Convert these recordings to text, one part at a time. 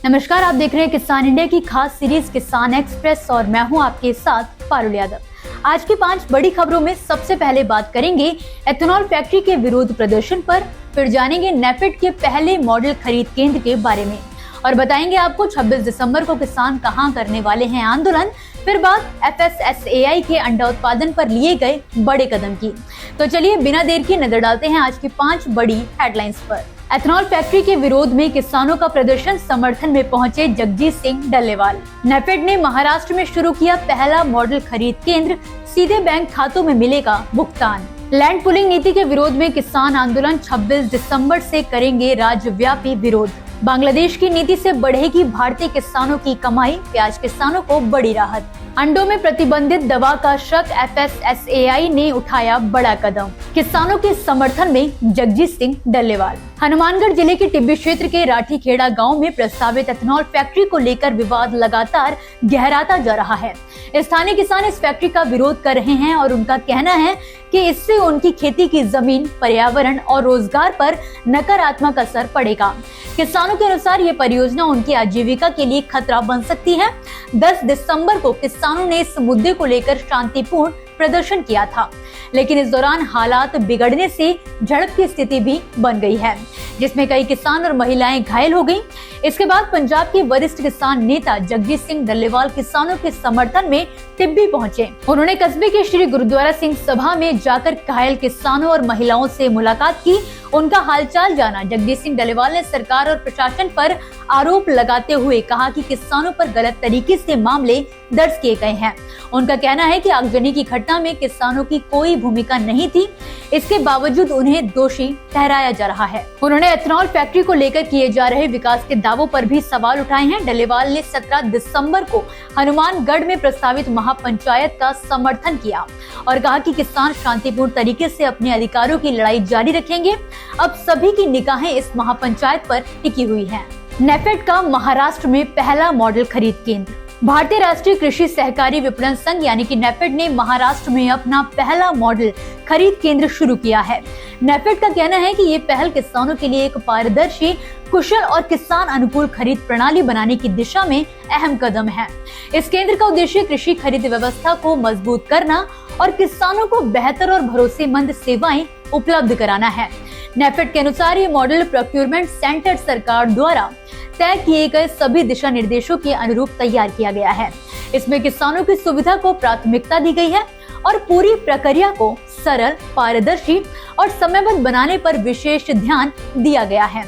नमस्कार, आप देख रहे हैं किसान इंडिया की खास सीरीज किसान एक्सप्रेस और मैं हूं आपके साथ पारुल यादव। आज की 5 बड़ी खबरों में सबसे पहले बात करेंगे एथेनॉल फैक्ट्री के विरोध प्रदर्शन पर, फिर जानेंगे नेफेड के पहले मॉडल खरीद केंद्र के बारे में और बताएंगे आपको 26 दिसंबर को किसान कहां करने वाले हैं आंदोलन। फिर बात FSSAI के अंडा उत्पादन पर लिए गए बड़े कदम की। तो चलिए बिना देर के नजर डालते हैं आज की 5 बड़ी हेडलाइंस पर। एथेनॉल फैक्ट्री के विरोध में किसानों का प्रदर्शन, समर्थन में पहुंचे जगजीत सिंह डल्लेवाल। नेफेड ने महाराष्ट्र में शुरू किया पहला मॉडल खरीद केंद्र, सीधे बैंक खातों में मिलेगा भुगतान। लैंड पुलिंग नीति के विरोध में किसान आंदोलन, 26 दिसंबर से करेंगे राज्यव्यापी विरोध। बांग्लादेश की नीति से बढ़ेगी भारतीय किसानों की कमाई, प्याज किसानों को बड़ी राहत। अंडों में प्रतिबंधित दवा का शक, FSSAI ने उठाया बड़ा कदम। किसानों के समर्थन में जगजीत सिंह डल्लेवाल। हनुमानगढ़ जिले के टिब्बी क्षेत्र के राठीखेड़ा गांव में प्रस्तावित एथेनॉल फैक्ट्री को लेकर विवाद लगातार गहराता जा रहा है। स्थानीय किसान इस फैक्ट्री का विरोध कर रहे हैं और उनका कहना है कि इससे उनकी खेती की जमीन, पर्यावरण और रोजगार पर नकारात्मक असर पड़ेगा। किसानों के अनुसार ये परियोजना उनकी आजीविका के लिए खतरा बन सकती है। 10 दिसंबर को किसानों ने इस मुद्दे को लेकर शांतिपूर्ण प्रदर्शन किया था, लेकिन इस दौरान हालात बिगड़ने से झड़प की स्थिति भी बन गई है, जिसमें कई किसान और महिलाएं घायल हो गईं। इसके बाद पंजाब के वरिष्ठ किसान नेता जगजीत सिंह डल्लेवाल किसानों के समर्थन में टिब्बी पहुंचे। उन्होंने कस्बे के श्री गुरुद्वारा सिंह सभा में जाकर घायल किसानों और महिलाओं से मुलाकात की, उनका हालचाल जाना। जगजीत सिंह डल्लेवाल ने सरकार और प्रशासन पर आरोप लगाते हुए कहा कि किसानों पर गलत तरीके से मामले दर्ज किए गए हैं। उनका कहना है कि आगजनी की घटना में किसानों की कोई भूमिका नहीं थी, इसके बावजूद उन्हें दोषी ठहराया जा रहा है। उन्होंने एथेनॉल फैक्ट्री को लेकर किए जा रहे विकास के दावों पर भी सवाल उठाए हैं। डल्लेवाल ने 17 दिसंबर को हनुमानगढ़ में प्रस्तावित महापंचायत का समर्थन किया और कहा कि किसान शांतिपूर्ण तरीके से अपने अधिकारों की लड़ाई जारी रखेंगे। अब सभी की निगाहें इस महापंचायत पर टिकी हुई हैं। नेफेड का महाराष्ट्र में पहला मॉडल खरीद केंद्र। भारतीय राष्ट्रीय कृषि सहकारी विपणन संघ यानी कि नेफेड ने महाराष्ट्र में अपना पहला मॉडल खरीद केंद्र शुरू किया है। नेफेड का कहना है कि ये पहल किसानों के लिए एक पारदर्शी, कुशल और किसान अनुकूल खरीद प्रणाली बनाने की दिशा में अहम कदम है। इस केंद्र का उद्देश्य कृषि खरीद व्यवस्था को मजबूत करना और किसानों को बेहतर और भरोसेमंद सेवाएं उपलब्ध कराना है। नेफेड के अनुसार ये मॉडल प्रोक्योरमेंट सेंटर सरकार द्वारा तय किए गए सभी दिशा निर्देशों के अनुरूप तैयार किया गया है। इसमें किसानों की सुविधा को प्राथमिकता दी गई है और पूरी प्रक्रिया को सरल, पारदर्शी और समयबद्ध बनाने पर विशेष ध्यान दिया गया है।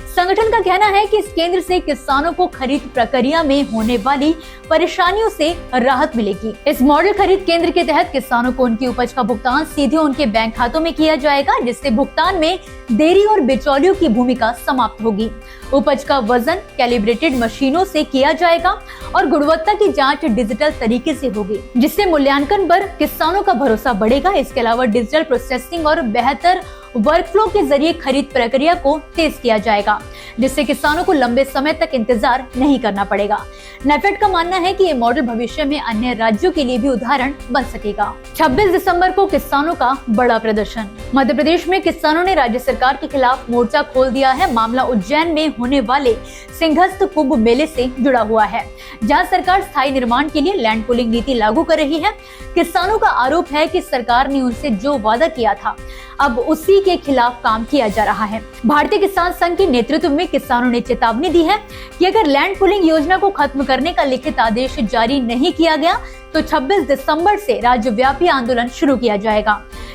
संगठन का कहना है कि इस केंद्र से किसानों को खरीद प्रक्रिया में होने वाली परेशानियों से राहत मिलेगी। इस मॉडल खरीद केंद्र के तहत किसानों को उनकी उपज का भुगतान सीधे उनके बैंक खातों में किया जाएगा, जिससे भुगतान में देरी और बिचौलियों की भूमिका समाप्त होगी। उपज का वजन कैलिब्रेटेड मशीनों से किया जाएगा और गुणवत्ता की जांच डिजिटल तरीके से होगी, जिससे मूल्यांकन पर किसानों का भरोसा बढ़ेगा। इसके अलावा डिजिटल प्रोसेसिंग और बेहतर वर्कफ्लो के जरिए खरीद प्रक्रिया को तेज किया जाएगा, जिससे किसानों को लंबे समय तक इंतजार नहीं करना पड़ेगा। नेफेड का मानना है कि ये मॉडल भविष्य में अन्य राज्यों के लिए भी उदाहरण बन सकेगा। 26 दिसंबर को किसानों का बड़ा प्रदर्शन। मध्य प्रदेश में किसानों ने राज्य सरकार के खिलाफ मोर्चा खोल दिया है। मामला उज्जैन में होने वाले सिंहस्थ कुंभ मेले से जुड़ा हुआ है, जहां सरकार स्थायी निर्माण के लिए लैंड पुलिंग नीति लागू कर रही है। किसानों का आरोप है कि सरकार ने उनसे जो वादा किया था, अब उसी के खिलाफ काम किया जा रहा है। भारतीय किसान संघ के नेतृत्व में किसानों ने चेतावनी दी है कि अगर लैंड पुलिंग योजना को खत्म करने का लिखित आदेश जारी नहीं किया गया तो 26 दिसंबर से राज्यव्यापी आंदोलन शुरू किया जाएगा।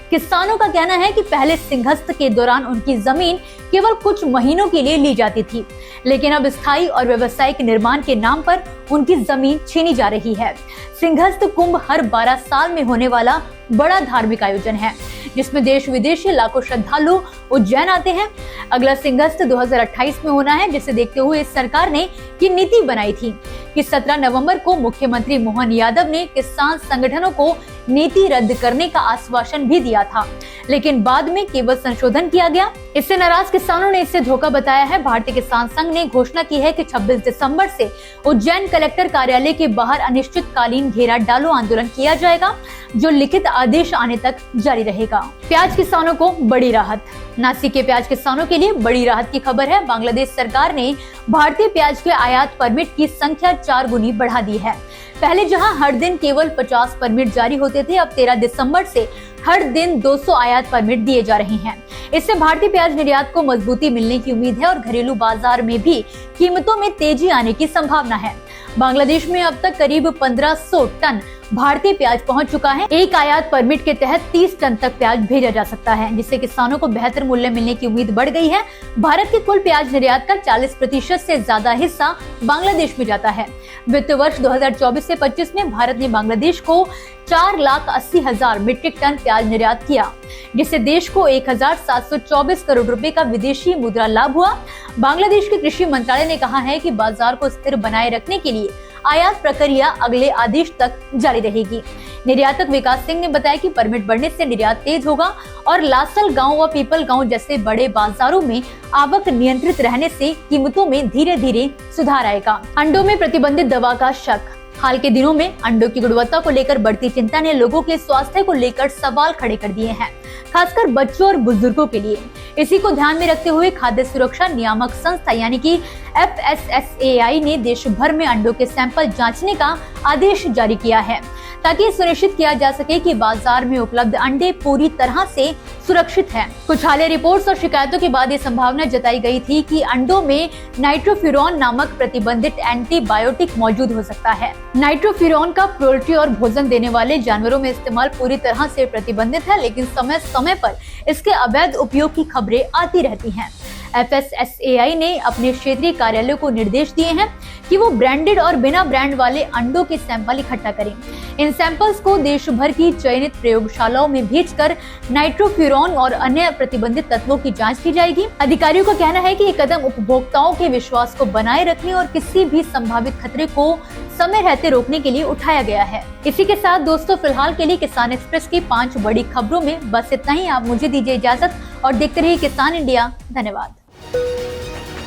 किसानों का कहना है कि पहले सिंहस्थ के दौरान उनकी जमीन केवल कुछ महीनों के लिए ली जाती थी, लेकिन अब स्थायी और व्यावसायिक निर्माण के नाम पर उनकी जमीन छीनी जा रही है। सिंहस्थ कुंभ हर 12 साल में होने वाला बड़ा धार्मिक आयोजन है, जिसमें देश विदेश से लाखों श्रद्धालु उज्जैन आते हैं। अगला सिंहस्थ 2028 में होना है, जिसे देखते हुए सरकार ने ये नीति बनाई थी कि 17 नवंबर को मुख्यमंत्री मोहन यादव ने किसान संगठनों को नीति रद्द करने का आश्वासन भी दिया था, लेकिन बाद में केवल संशोधन किया गया। इससे नाराज किसानों ने इसे धोखा बताया है। भारतीय किसान संघ ने घोषणा की है कि 26 दिसंबर से उज्जैन कलेक्टर कार्यालय के बाहर अनिश्चितकालीन घेरा डालो आंदोलन किया जाएगा, जो लिखित आदेश आने तक जारी रहेगा। प्याज किसानों को बड़ी राहत। नासिक के प्याज किसानों के लिए बड़ी राहत की खबर है। बांग्लादेश सरकार ने भारतीय प्याज के आयात परमिट की संख्या 4 गुनी बढ़ा दी है। पहले जहां हर दिन केवल 50 परमिट जारी होते थे, अब 13 दिसंबर से हर दिन 200 आयात परमिट दिए जा रहे हैं। इससे भारतीय प्याज निर्यात को मजबूती मिलने की उम्मीद है और घरेलू बाजार में भी कीमतों में तेजी आने की संभावना है। बांग्लादेश में अब तक करीब 1500 टन भारतीय प्याज पहुंच चुका है। एक आयात परमिट के तहत 30 टन तक प्याज भेजा जा सकता है, जिससे किसानों को बेहतर मूल्य मिलने की उम्मीद बढ़ गई है। भारत के कुल प्याज निर्यात का 40% से ज्यादा हिस्सा बांग्लादेश में जाता है। वित्त वर्ष 2024 से 25 में भारत ने बांग्लादेश को 4,80,000 मीट्रिक टन प्याज निर्यात किया, जिससे देश को 1,724 करोड़ रुपए का विदेशी मुद्रा लाभ हुआ। बांग्लादेश के कृषि मंत्रालय ने कहा है कि बाजार को स्थिर बनाए रखने के लिए आयात प्रक्रिया अगले आदेश तक जारी रहेगी। निर्यातक विकास सिंह ने बताया कि परमिट बढ़ने से निर्यात तेज होगा और लासल गांव व पीपल गांव जैसे बड़े बाजारों में आवक नियंत्रित रहने से कीमतों में धीरे धीरे सुधार आएगा। अंडों में प्रतिबंधित दवा का शक। हाल के दिनों में अंडों की गुणवत्ता को लेकर बढ़ती चिंता ने लोगों के स्वास्थ्य को लेकर सवाल खड़े कर दिए हैं, खासकर बच्चों और बुजुर्गों के लिए। इसी को ध्यान में रखते हुए खाद्य सुरक्षा नियामक संस्था यानी कि FSSAI ने देश भर में अंडों के सैंपल जांचने का आदेश जारी किया है, ताकि सुनिश्चित किया जा सके कि बाजार में उपलब्ध अंडे पूरी तरह से सुरक्षित हैं। कुछ हालिया रिपोर्ट्स और शिकायतों के बाद ये संभावना जताई गई थी कि अंडों में नाइट्रोफ्यूरॉन नामक प्रतिबंधित एंटीबायोटिक मौजूद हो सकता है। नाइट्रोफ्यूरॉन का पोल्ट्री और भोजन देने वाले जानवरों में इस्तेमाल पूरी तरह से प्रतिबंधित है, लेकिन समय समय पर इसके अवैध उपयोग की खबरें आती रहती हैं। FSSAI ने अपने क्षेत्रीय कार्यालयों को निर्देश दिए हैं कि वो ब्रांडेड और बिना ब्रांड वाले अंडों के सैंपल इकट्ठा करें। इन सैंपल्स को देश भर की चयनित प्रयोगशालाओं में भेजकर नाइट्रोफ्यूरॉन और अन्य प्रतिबंधित तत्वों की जांच की जाएगी। अधिकारियों का कहना है कि ये कदम उपभोक्ताओं के विश्वास को बनाए रखने और किसी भी संभावित खतरे को समय रहते रोकने के लिए उठाया गया है। इसी के साथ दोस्तों, फिलहाल के लिए किसान एक्सप्रेस की 5 बड़ी खबरों में बस इतना ही। आप मुझे दीजिए इजाजत और देखते रहिए किसान इंडिया। धन्यवाद।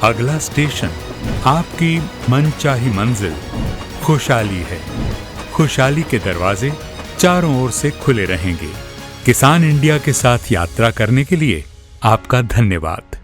अगला स्टेशन आपकी मनचाही मंजिल खुशहाली है। खुशहाली के दरवाजे चारों ओर से खुले रहेंगे। किसान इंडिया के साथ यात्रा करने के लिए आपका धन्यवाद।